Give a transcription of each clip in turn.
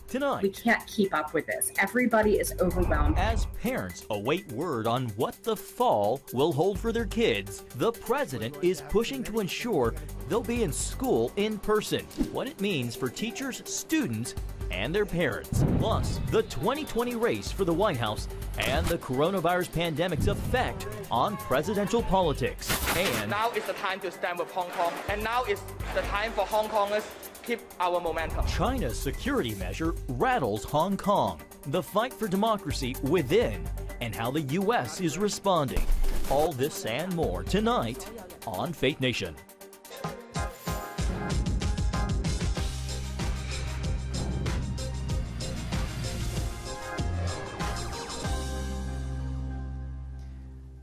tonight. We can't keep up with this. Everybody is overwhelmed. As parents await word on what the fall will hold for their kids, the president is pushing to ensure they'll be in school in person. What it means for teachers, students, and their parents. Plus, the 2020 race for the White House and the coronavirus pandemic's effect on presidential politics. And now is the time to stand with Hong Kong, and now is the time for Hong Kongers to keep our momentum. China's security measure rattles Hong Kong, the fight for democracy within, and how the U.S. is responding. All this and more tonight on Faith Nation.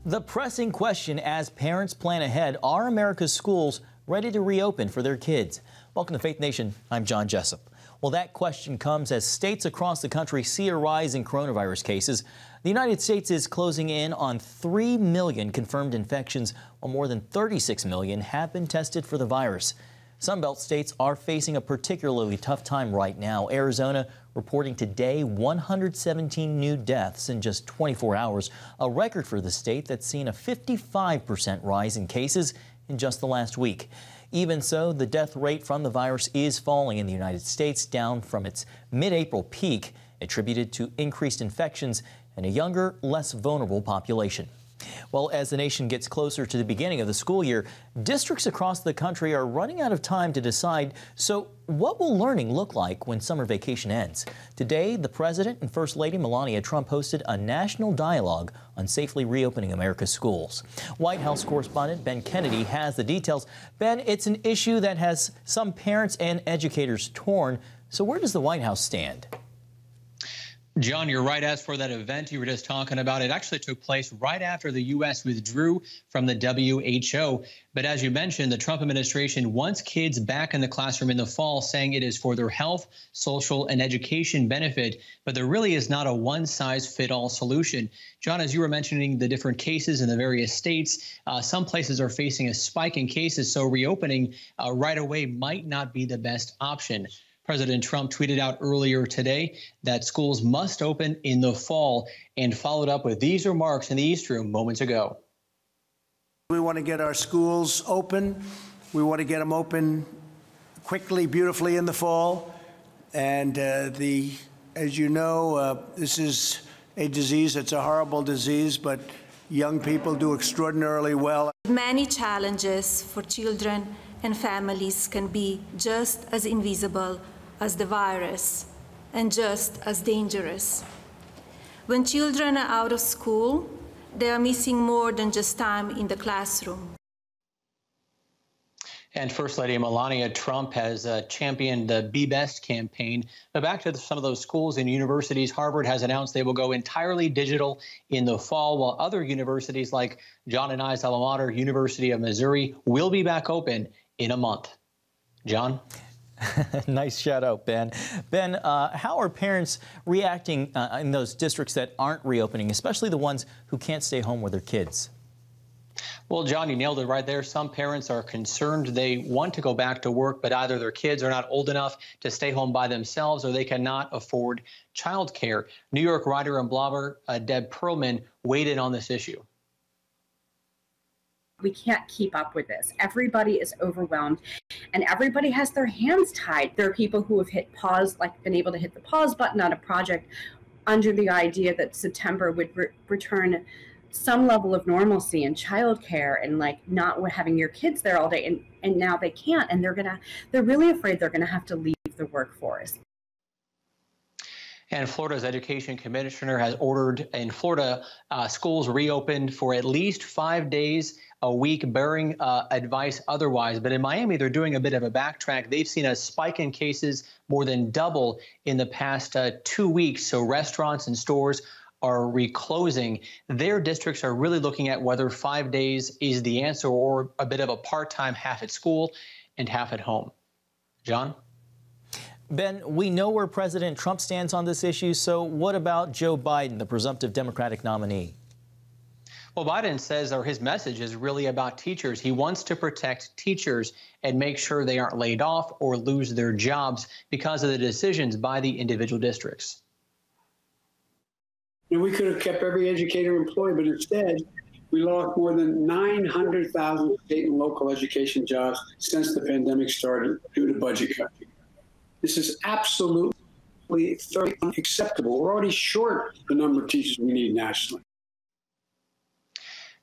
The pressing question as parents plan ahead, are America's schools ready to reopen for their kids? Welcome to Faith Nation. I'm John Jessup. Well, that question comes as states across the country see a rise in coronavirus cases. The United States is closing in on 3 million confirmed infections, while more than 36 million have been tested for the virus. Sunbelt states are facing a particularly tough time right now. Arizona reporting today 117 new deaths in just 24 hours, a record for the state that's seen a 55% rise in cases in just the last week. Even so, the death rate from the virus is falling in the United States, down from its mid-April peak, attributed to increased infections and a younger, less vulnerable population. Well, as the nation gets closer to the beginning of the school year, districts across the country are running out of time to decide. So what will learning look like when summer vacation ends? Today, the President and First Lady Melania Trump hosted a national dialogue on safely reopening America's schools. White House correspondent Ben Kennedy has the details. Ben, it's an issue that has some parents and educators torn. So where does the White House stand? John, you're right. As for that event you were just talking about, it actually took place right after the U.S. withdrew from the WHO. But as you mentioned, the Trump administration wants kids back in the classroom in the fall, saying it is for their health, social, and education benefit. But there really is not a one-size-fit-all solution. John, as you were mentioning the different cases in the various states, some places are facing a spike in cases, so reopening right away might not be the best option. President Trump tweeted out earlier today that schools must open in the fall and followed up with these remarks in the East Room moments ago. We want to get our schools open. We want to get them open quickly, beautifully in the fall. And as you know, this is a disease. It's a horrible disease, but young people do extraordinarily well. Many challenges for children and families can be just as invisible as the virus and just as dangerous. When children are out of school, they are missing more than just time in the classroom. And First Lady Melania Trump has championed the Be Best campaign. But back to some of those schools and universities, Harvard has announced they will go entirely digital in the fall, while other universities like John and I's alma mater, University of Missouri, will be back open in a month. John? Nice shout out, Ben. Ben, how are parents reacting in those districts that aren't reopening, especially the ones who can't stay home with their kids? Well, John, you nailed it right there. Some parents are concerned. They want to go back to work, but either their kids are not old enough to stay home by themselves or they cannot afford childcare. New York writer and blogger Deb Perlman weighed in on this issue. We can't keep up with this. Everybody is overwhelmed and everybody has their hands tied. There are people who have hit pause, like been able to hit the pause button on a project under the idea that September would return some level of normalcy in childcare and like not having your kids there all day. And now they can't, and they're really afraid they're gonna have to leave the workforce. And Florida's education commissioner has ordered in Florida schools reopened for at least 5 days a week, bearing advice otherwise. But in Miami, they're doing a bit of a backtrack. They've seen a spike in cases, more than double in the past 2 weeks. So restaurants and stores are reclosing. Their districts are really looking at whether 5 days is the answer or a bit of a part-time, half at school and half at home. John? Ben, we know where President Trump stands on this issue, so what about Joe Biden, the presumptive Democratic nominee? Well, Biden says, or his message is really about teachers. He wants to protect teachers and make sure they aren't laid off or lose their jobs because of the decisions by the individual districts. And we could have kept every educator employed, but instead, we lost more than 900,000 state and local education jobs since the pandemic started due to budget cutting. This is absolutely thoroughly unacceptable. We're already short the number of teachers we need nationally.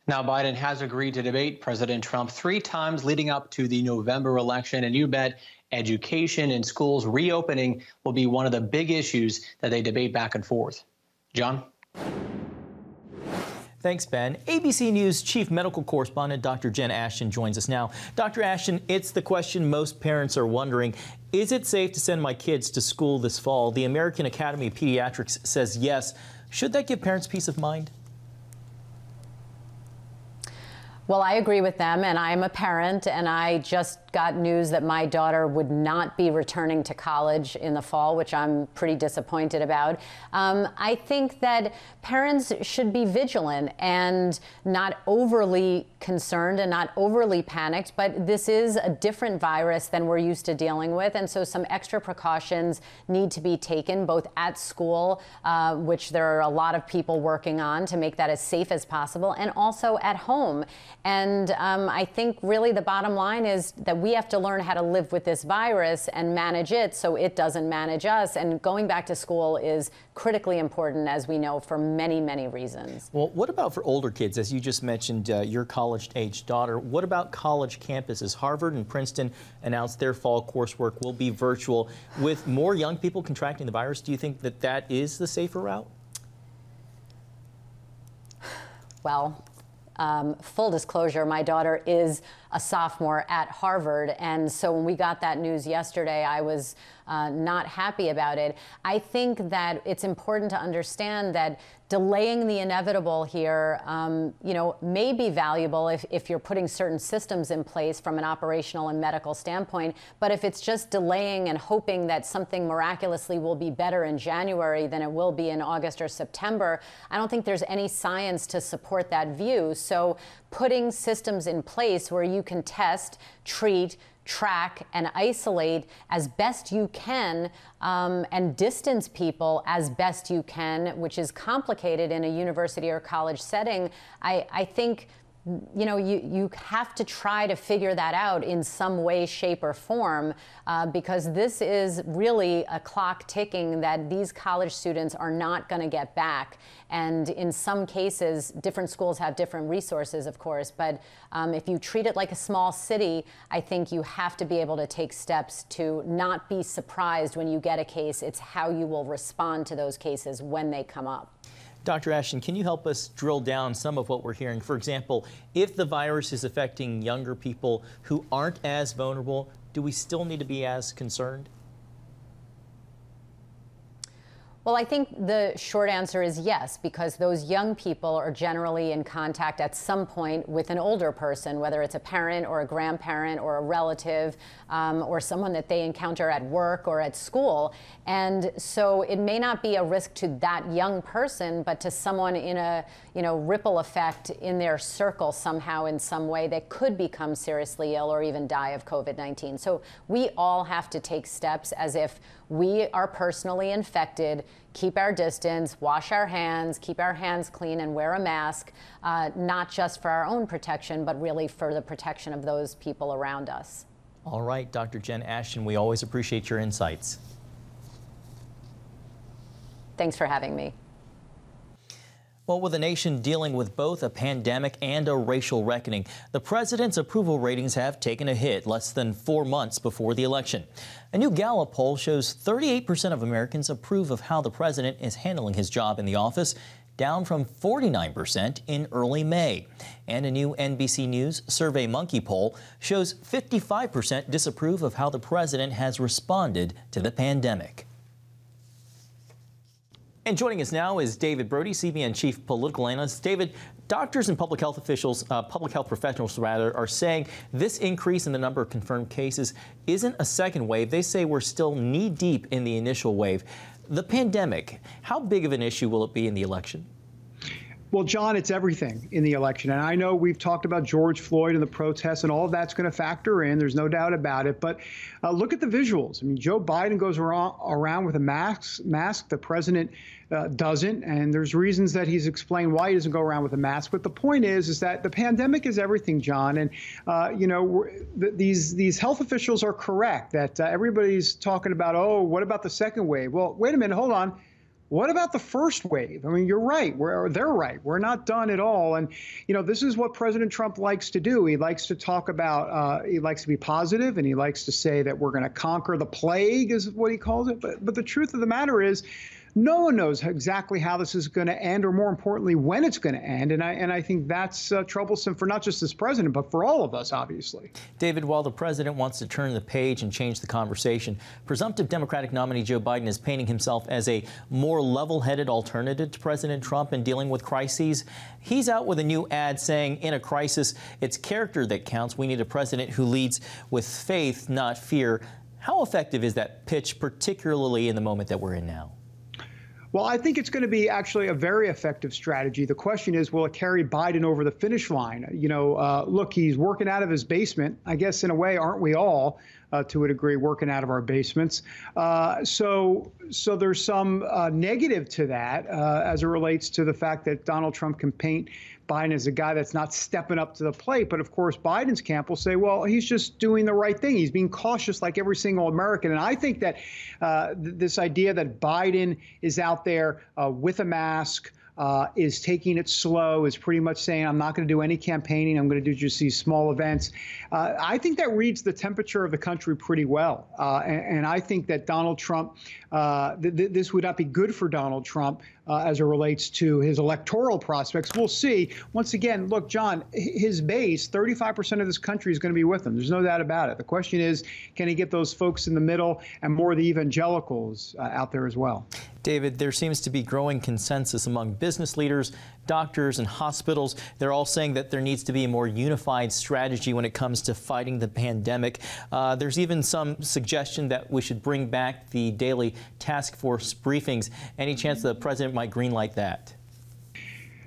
Now, Biden has agreed to debate President Trump 3 times leading up to the November election, and you bet education and schools reopening will be one of the big issues that they debate back and forth. John? Thanks, Ben. ABC News chief medical correspondent Dr. Jen Ashton joins us now. Dr. Ashton, it's the question most parents are wondering. Is it safe to send my kids to school this fall? The American Academy of Pediatrics says yes. Should that give parents peace of mind? Well, I agree with them, and I'm a parent, and I just got news that my daughter would not be returning to college in the fall, which I'm pretty disappointed about. I think that parents should be vigilant and not overly concerned and not overly panicked, but this is a different virus than we're used to dealing with, and so some extra precautions need to be taken, both at school, which there are a lot of people working on to make that as safe as possible, and also at home. And I think really the bottom line is that we have to learn how to live with this virus and manage it so it doesn't manage us. And going back to school is critically important, as we know, for many, many reasons. Well, what about for older kids? As you just mentioned, your college-age daughter. What about college campuses? Harvard and Princeton announced their fall coursework will be virtual. With more young people contracting the virus, do you think that that is the safer route? Well, full disclosure, my daughter is a sophomore at Harvard, and so when we got that news yesterday, I was not happy about it. I think that it's important to understand that delaying the inevitable here, may be valuable if you're putting certain systems in place from an operational and medical standpoint. But if it's just delaying and hoping that something miraculously will be better in January than it will be in August or September, I don't think there's any science to support that view. So putting systems in place where you can test, treat, track, and isolate as best you can, and distance people as best you can, which is complicated in a university or college setting, I think you have to try to figure that out in some way, shape, or form, because this is really a clock ticking that these college students are not going to get back. And in some cases, different schools have different resources, of course, but if you treat it like a small city, I think you have to be able to take steps to not be surprised when you get a case. It's how you will respond to those cases when they come up. Dr. Ashton, can you help us drill down some of what we're hearing? For example, if the virus is affecting younger people who aren't as vulnerable, do we still need to be as concerned? Well, I think the short answer is yes, because those young people are generally in contact at some point with an older person, whether it's a parent or a grandparent or a relative or someone that they encounter at work or at school. And so it may not be a risk to that young person, but to someone in a ripple effect in their circle somehow in some way that could become seriously ill or even die of COVID-19. So we all have to take steps as if we are personally infected, keep our distance, wash our hands, keep our hands clean, and wear a mask, not just for our own protection, but really for the protection of those people around us. All right, Dr. Jen Ashton, we always appreciate your insights. Thanks for having me. Well, with the nation dealing with both a pandemic and a racial reckoning, the president's approval ratings have taken a hit less than 4 months before the election. A new Gallup poll shows 38% of Americans approve of how the president is handling his job in the office, down from 49% in early May. And a new NBC News SurveyMonkey poll shows 55% disapprove of how the president has responded to the pandemic. And joining us now is David Brody, CBN Chief Political Analyst. David, doctors and public health professionals are saying this increase in the number of confirmed cases isn't a second wave. They say we're still knee-deep in the initial wave. The pandemic, how big of an issue will it be in the election? Well, John, it's everything in the election. And I know we've talked about George Floyd and the protests, and all of that's going to factor in. There's no doubt about it. But look at the visuals. I mean, Joe Biden goes around with a mask. The president doesn't. And there's reasons that he's explained why he doesn't go around with a mask. But the point is that the pandemic is everything, John. And, these health officials are correct that everybody's talking about, oh, what about the second wave? Well, wait a minute. Hold on. What about the first wave? I mean, you're right. They're right. We're not done at all. And, this is what President Trump likes to do. He likes to talk about, he likes to be positive, and he likes to say that we're going to conquer the plague, is what he calls it. But the truth of the matter is, no one knows exactly how this is going to end, or more importantly, when it's going to end. And I think that's troublesome for not just this president, but for all of us, obviously. David, while the president wants to turn the page and change the conversation, presumptive Democratic nominee Joe Biden is painting himself as a more level-headed alternative to President Trump in dealing with crises. He's out with a new ad saying, in a crisis, it's character that counts. We need a president who leads with faith, not fear. How effective is that pitch, particularly in the moment that we're in now? Well, I think it's going to be actually a very effective strategy. The question is, will it carry Biden over the finish line? Look, he's working out of his basement. I guess in a way, aren't we all, to a degree, working out of our basements? So there's some negative to that as it relates to the fact that Donald Trump can paint Biden as a guy that's not stepping up to the plate. But of course, Biden's camp will say, well, he's just doing the right thing. He's being cautious like every single American. And I think that this idea that Biden is out there with a mask, is taking it slow, is pretty much saying, I'm not going to do any campaigning. I'm going to do just these small events. I think that reads the temperature of the country pretty well. And I think that Donald Trump, this would not be good for Donald Trump as it relates to his electoral prospects. We'll see. Once again, look, John, his base, 35% of this country is going to be with him. There's no doubt about it. The question is, can he get those folks in the middle and more of the evangelicals out there as well? David, there seems to be growing consensus among business leaders, doctors, and hospitals. They're all saying that there needs to be a more unified strategy when it comes to fighting the pandemic. There's even some suggestion that we should bring back the daily task force briefings. Any chance the president might greenlight that?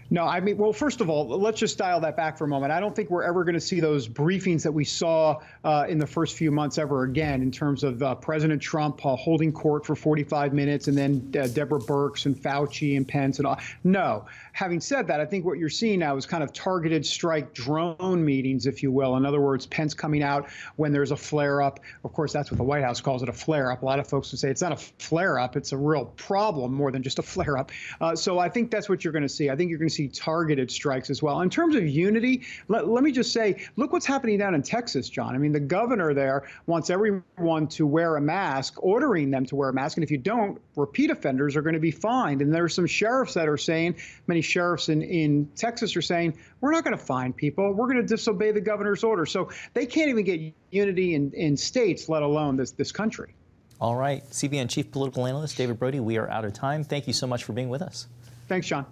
No, I mean, well, first of all, let's just dial that back for a moment. I don't think we're ever going to see those briefings that we saw in the first few months ever again, in terms of President Trump holding court for 45 minutes and then Deborah Birx and Fauci and Pence and all. No. Having said that, I think what you're seeing now is kind of targeted strike drone meetings, if you will. In other words, Pence coming out when there's a flare-up. Of course, that's what the White House calls it, a flare-up. A lot of folks would say it's not a flare-up. It's a real problem more than just a flare-up. So I think that's what you're going to see. I think you're going to see targeted strikes as well. In terms of unity, let me just say, look what's happening down in Texas, John. I mean, the governor there wants everyone to wear a mask, ordering them to wear a mask. And if you don't, repeat offenders are going to be fined. And there are some sheriffs that are saying, many sheriffs in Texas are saying, we're not going to fine people. We're going to disobey the governor's order. So they can't even get unity in states, let alone this country. All right. CBN Chief Political Analyst David Brody, we are out of time. Thank you so much for being with us. Thanks, John.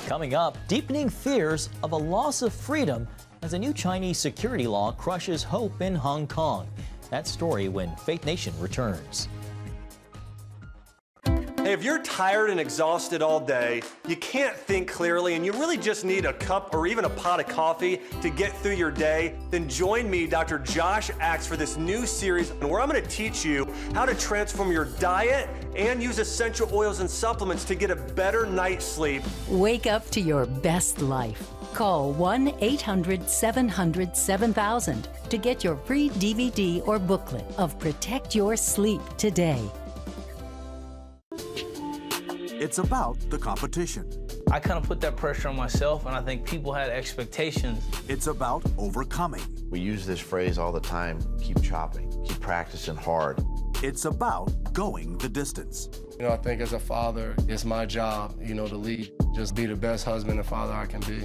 Coming up, deepening fears of a loss of freedom as a new Chinese security law crushes hope in Hong Kong. That story when Faith Nation returns. Hey, if you're tired and exhausted all day, you can't think clearly, and you really just need a cup or even a pot of coffee to get through your day, then join me, Dr. Josh Axe, for this new series where I'm going to teach you how to transform your diet and use essential oils and supplements to get a better night's sleep. Wake up to your best life. Call 1-800-700-7000 to get your free DVD or booklet of Protect Your Sleep today. It's about the competition. I kind of put that pressure on myself, and I think people had expectations. It's about overcoming. We use this phrase all the time, keep chopping, keep practicing hard. It's about going the distance. I think as a father, it's my job, to lead. Just be the best husband and father I can be.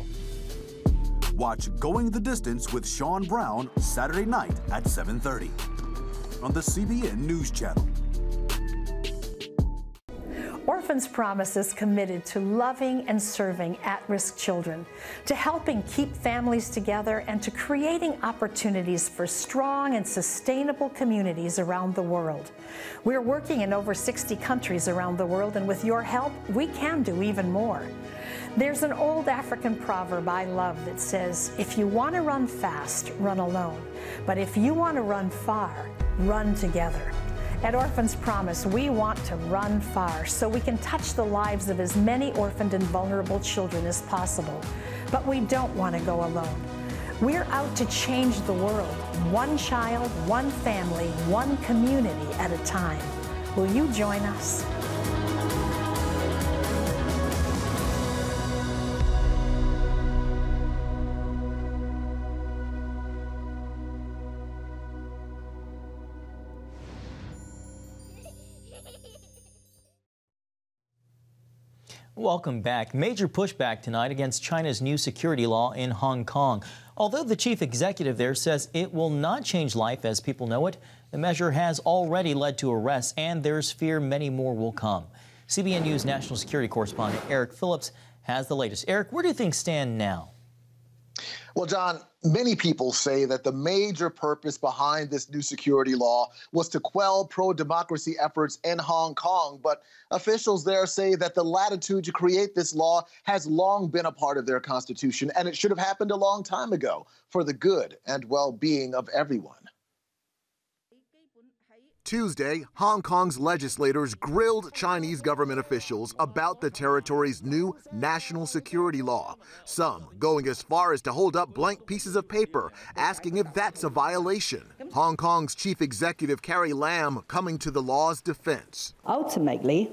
Watch Going the Distance with Sean Brown Saturday night at 7:30 on the CBN News Channel. Orphans Promise is committed to loving and serving at-risk children, to helping keep families together, and to creating opportunities for strong and sustainable communities around the world. We're working in over 60 countries around the world, and with your help, we can do even more. There's an old African proverb I love that says, if you want to run fast, run alone. But if you want to run far, run together. At Orphans Promise, we want to run far so we can touch the lives of as many orphaned and vulnerable children as possible. But we don't want to go alone. We're out to change the world, one child, one family, one community at a time. Will you join us? Welcome back. Major pushback tonight against China's new security law in Hong Kong. Although the chief executive there says it will not change life as people know it, the measure has already led to arrests, and there's fear many more will come. CBN News national security correspondent Eric Phillips has the latest. Eric, where do things stand now? Well, John, many people say that the major purpose behind this new security law was to quell pro-democracy efforts in Hong Kong. But officials there say that the latitude to create this law has long been a part of their constitution, and it should have happened a long time ago for the good and well-being of everyone. Tuesday, Hong Kong's legislators grilled Chinese government officials about the territory's new national security law, some going as far as to hold up blank pieces of paper, asking if that's a violation. Hong Kong's chief executive, Carrie Lam, coming to the law's defense. Ultimately,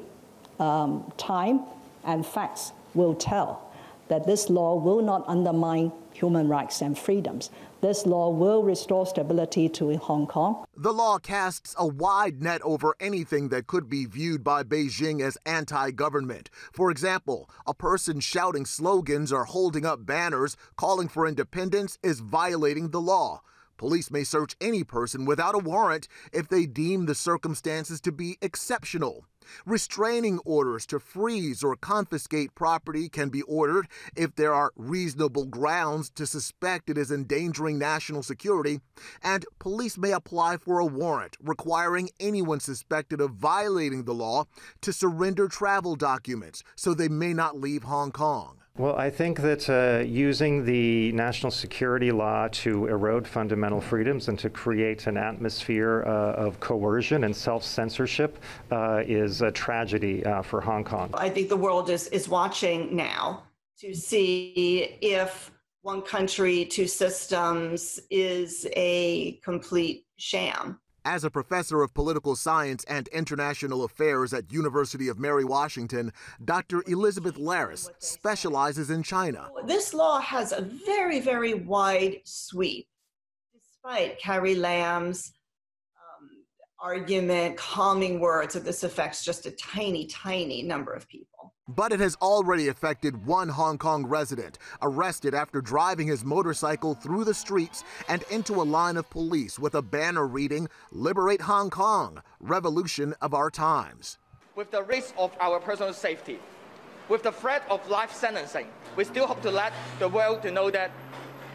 time and facts will tell that this law will not undermine human rights and freedoms. This law will restore stability to Hong Kong. The law casts a wide net over anything that could be viewed by Beijing as anti-government. For example, a person shouting slogans or holding up banners calling for independence is violating the law. Police may search any person without a warrant if they deem the circumstances to be exceptional. Restraining orders to freeze or confiscate property can be ordered if there are reasonable grounds to suspect it is endangering national security, and police may apply for a warrant requiring anyone suspected of violating the law to surrender travel documents so they may not leave Hong Kong. Well, I think that using the national security law to erode fundamental freedoms and to create an atmosphere of coercion and self-censorship is a tragedy for Hong Kong. I think the world is watching now to see if one country, two systems is a complete sham. As a professor of political science and international affairs at University of Mary Washington, Dr. Elizabeth Laris specializes in China. This law has a very, very wide sweep, despite Carrie Lam's argument, calming words that this affects just a tiny, tiny number of people. But it has already affected one Hong Kong resident, arrested after driving his motorcycle through the streets and into a line of police with a banner reading, "Liberate Hong Kong, Revolution of Our Times." With the risk of our personal safety, with the threat of life sentencing, we still hope to let the world to know that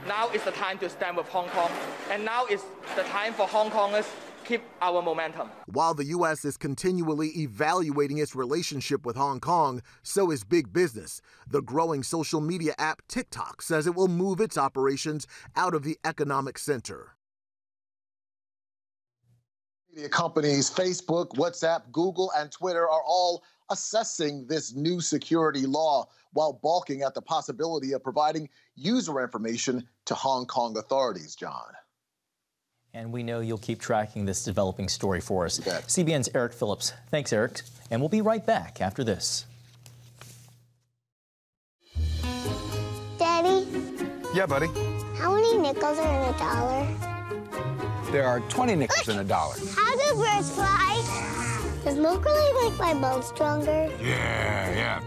now is the time to stand with Hong Kong, and now is the time for Hong Kongers keep our momentum. While the U.S. is continually evaluating its relationship with Hong Kong, so is big business. The growing social media app TikTok says it will move its operations out of the economic center. Media companies Facebook, WhatsApp, Google, and Twitter are all assessing this new security law while balking at the possibility of providing user information to Hong Kong authorities, John. And we know you'll keep tracking this developing story for us. CBN's Eric Phillips. Thanks, Eric. And we'll be right back after this. Daddy? Yeah, buddy? How many nickels are in a dollar? There are 20 nickels in a dollar. How do birds fly? Does milk really make my bones stronger? Yeah.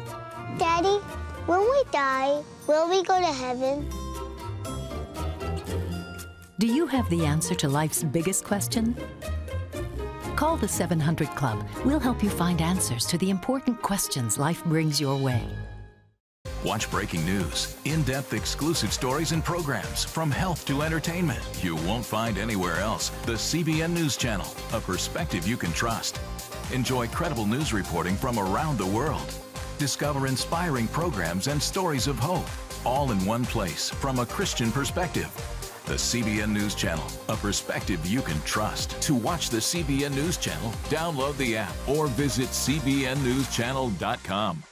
Daddy, when we die, will we go to heaven? Do you have the answer to life's biggest question? Call the 700 Club. We'll help you find answers to the important questions life brings your way. Watch breaking news, in-depth exclusive stories and programs from health to entertainment you won't find anywhere else. The CBN News Channel, a perspective you can trust. Enjoy credible news reporting from around the world. Discover inspiring programs and stories of hope, all in one place from a Christian perspective. The CBN News Channel, a perspective you can trust. To watch the CBN News Channel, download the app or visit cbnnewschannel.com.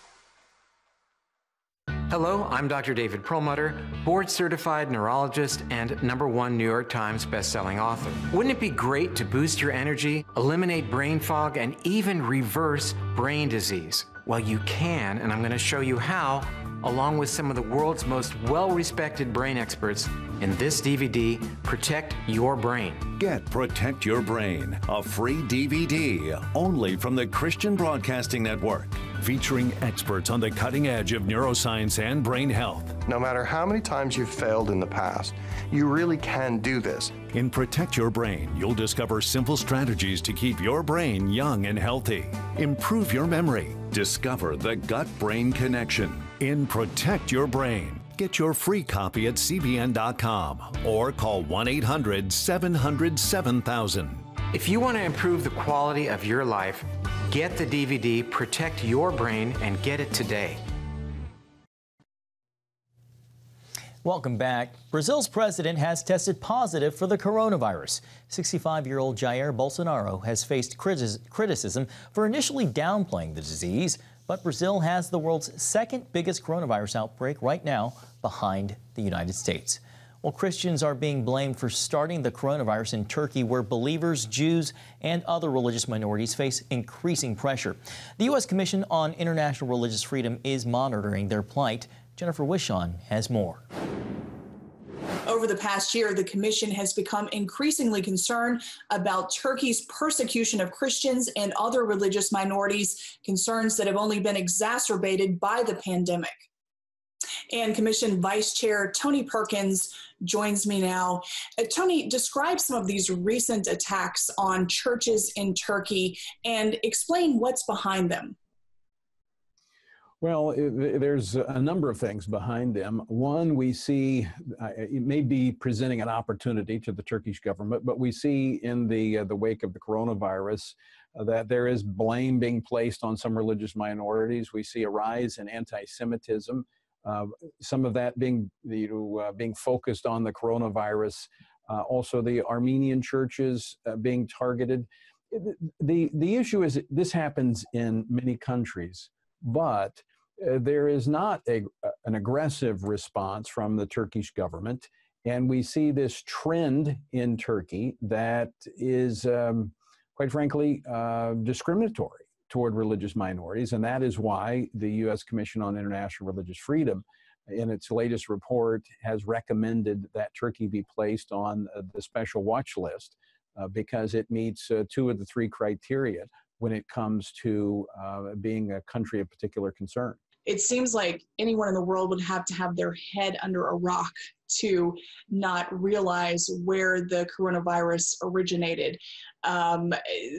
Hello, I'm Dr. David Perlmutter, board-certified neurologist and #1 New York Times bestselling author. Wouldn't it be great to boost your energy, eliminate brain fog, and even reverse brain disease? Well, you can, and I'm going to show you how, along with some of the world's most well-respected brain experts in this DVD, Protect Your Brain. Get Protect Your Brain, a free DVD only from the Christian Broadcasting Network, featuring experts on the cutting edge of neuroscience and brain health. No matter how many times you've failed in the past, you really can do this. In Protect Your Brain, you'll discover simple strategies to keep your brain young and healthy. Improve your memory. Discover the gut-brain connection. In Protect Your Brain, get your free copy at cbn.com or call 1-800-700-7000. If you want to improve the quality of your life, get the DVD Protect Your Brain and get it today. Welcome back. Brazil's president has tested positive for the coronavirus. 65-year-old Jair Bolsonaro has faced criticism for initially downplaying the disease, but Brazil has the world's second biggest coronavirus outbreak right now, behind the United States. Well, Christians are being blamed for starting the coronavirus in Turkey, where believers, Jews, and other religious minorities face increasing pressure. The U.S. Commission on International Religious Freedom is monitoring their plight. Jennifer Wishon has more. Over the past year, the commission has become increasingly concerned about Turkey's persecution of Christians and other religious minorities, concerns that have only been exacerbated by the pandemic. And Commission Vice Chair Tony Perkins joins me now. Tony, describe some of these recent attacks on churches in Turkey and explain what's behind them. Well, there's a number of things behind them. One, we see it may be presenting an opportunity to the Turkish government, but we see in the wake of the coronavirus that there is blame being placed on some religious minorities. We see a rise in anti-Semitism. Some of that being focused on the coronavirus. Also, the Armenian churches being targeted. The issue is that this happens in many countries, but there is not an aggressive response from the Turkish government. And we see this trend in Turkey that is, quite frankly, discriminatory toward religious minorities. And that is why the U.S. Commission on International Religious Freedom, in its latest report, has recommended that Turkey be placed on the special watch list because it meets 2 of the 3 criteria when it comes to being a country of particular concern. It seems like anyone in the world would have to have their head under a rock to not realize where the coronavirus originated.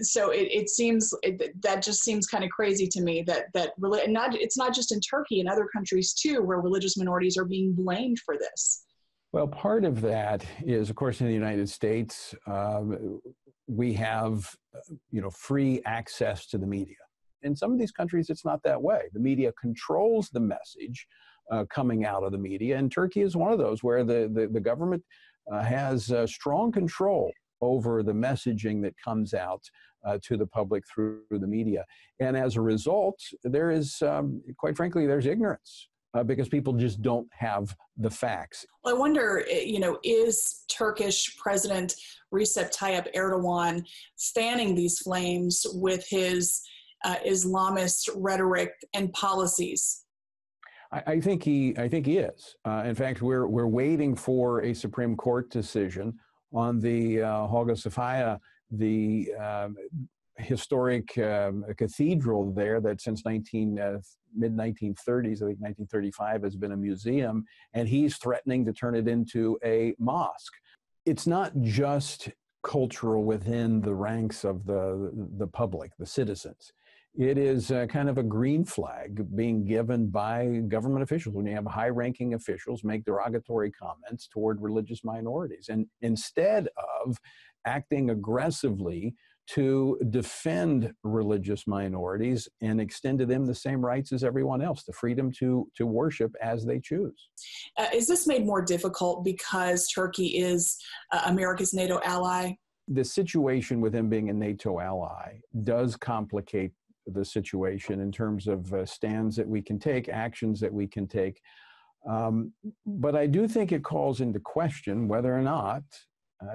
So it seems that just seems kind of crazy to me that really it's not just in Turkey, in other countries too, where religious minorities are being blamed for this. Well, part of that is, of course, in the United States, we have free access to the media. In some of these countries, it's not that way. The media controls the message coming out of the media, and Turkey is one of those where the government has strong control over the messaging that comes out to the public through the media. And as a result, there is, quite frankly, there's ignorance because people just don't have the facts. Well, I wonder, is Turkish President Recep Tayyip Erdogan fanning these flames with his Islamist rhetoric and policies? I think he is. In fact, we're waiting for a Supreme Court decision on the Hagia Sophia, the historic cathedral there that since mid-1930s, I think 1935, has been a museum, and he's threatening to turn it into a mosque. It's not just cultural within the ranks of the public, the citizens. It is kind of a green flag being given by government officials when you have high-ranking officials make derogatory comments toward religious minorities. And instead of acting aggressively to defend religious minorities and extend to them the same rights as everyone else, the freedom to worship as they choose. Is this made more difficult because Turkey is America's NATO ally? The situation with them being a NATO ally does complicate the situation in terms of stands that we can take, actions that we can take. But I do think it calls into question whether or not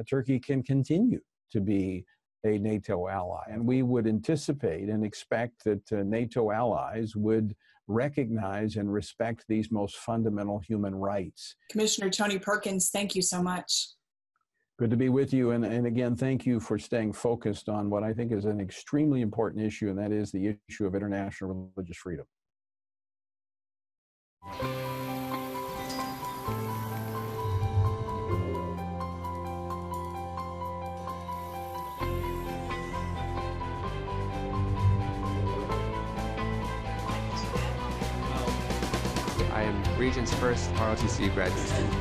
Turkey can continue to be a NATO ally. And we would anticipate and expect that NATO allies would recognize and respect these most fundamental human rights. Commissioner Tony Perkins, thank you so much. Good to be with you. And again, thank you for staying focused on what I think is an extremely important issue, and that is the issue of international religious freedom. I am Regent's first ROTC graduate student.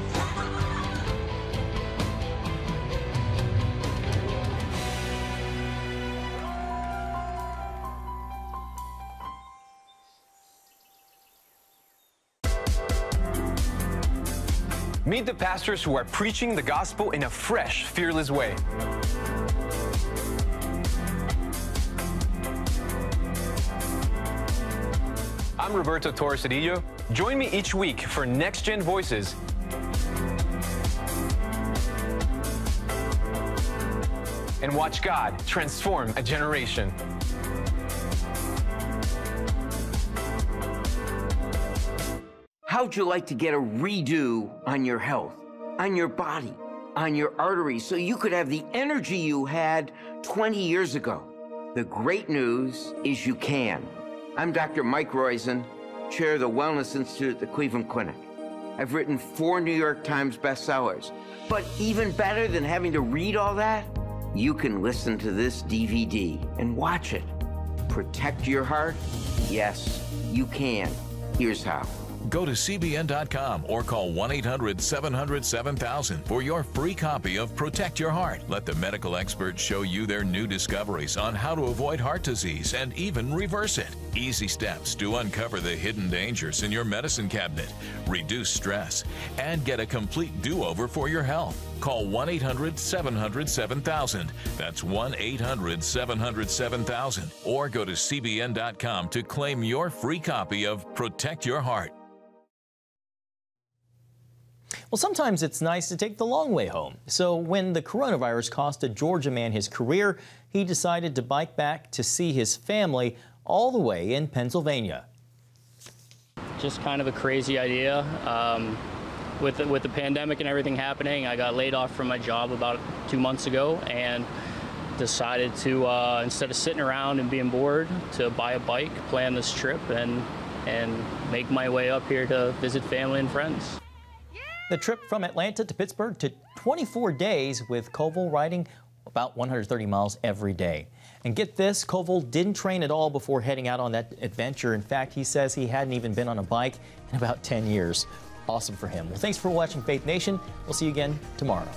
Meet the pastors who are preaching the gospel in a fresh, fearless way. I'm Roberto Torres Cedillo. Join me each week for Next Gen Voices. And watch God transform a generation. How'd you like to get a redo on your health, on your body, on your arteries, so you could have the energy you had 20 years ago? The great news is you can. I'm Dr. Mike Roizen, chair of the Wellness Institute at the Cleveland Clinic. I've written 4 New York Times bestsellers. But even better than having to read all that, you can listen to this DVD and watch it. Protect your heart? Yes, you can. Here's how. Go to CBN.com or call 1-800-700-7000 for your free copy of Protect Your Heart. Let the medical experts show you their new discoveries on how to avoid heart disease and even reverse it. Easy steps to uncover the hidden dangers in your medicine cabinet, reduce stress, and get a complete do-over for your health. Call 1-800-700-7000. That's 1-800-700-7000. Or go to CBN.com to claim your free copy of Protect Your Heart. Well, sometimes it's nice to take the long way home. So when the coronavirus cost a Georgia man his career, he decided to bike back to see his family all the way in Pennsylvania. Just kind of a crazy idea. With the pandemic and everything happening, I got laid off from my job about 2 months ago and decided to, instead of sitting around and being bored, to buy a bike, plan this trip, and make my way up here to visit family and friends. The trip from Atlanta to Pittsburgh took 24 days, with Koval riding about 130 miles every day. And get this, Koval didn't train at all before heading out on that adventure. In fact, he says he hadn't even been on a bike in about 10 years. Awesome for him. Well, thanks for watching Faith Nation. We'll see you again tomorrow.